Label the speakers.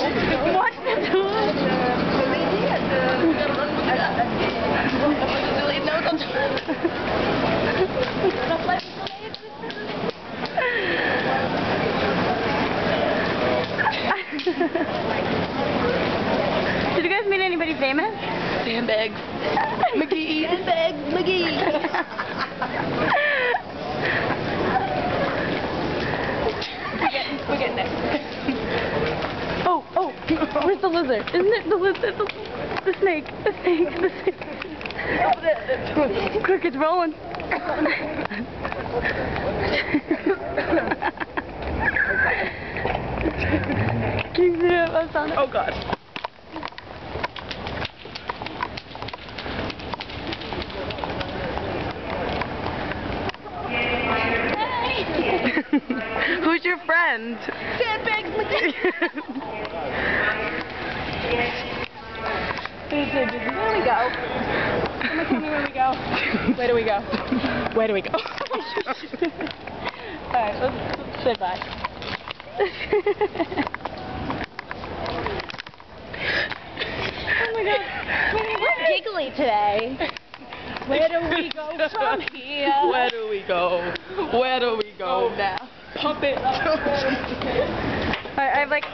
Speaker 1: Watch them do it. Did you guys meet anybody famous?
Speaker 2: Sandbags. McGee. Sandbags. McGee. We're getting there.
Speaker 1: Oh, where's the lizard? Isn't it the lizard? The snake. The snake. The snake. Quick, it's rolling. Keep it up. I found it.
Speaker 2: Oh God.
Speaker 1: Who's your friend?
Speaker 2: Sandbags McGee. Where do we go? Someone tell me where we go. Where do we go? Where do we go? Alright, let's say bye. Oh my God. We're giggly today. Where do we go from here?
Speaker 3: Where do we go? Where do we go now?
Speaker 2: Pump it up.
Speaker 1: I have like...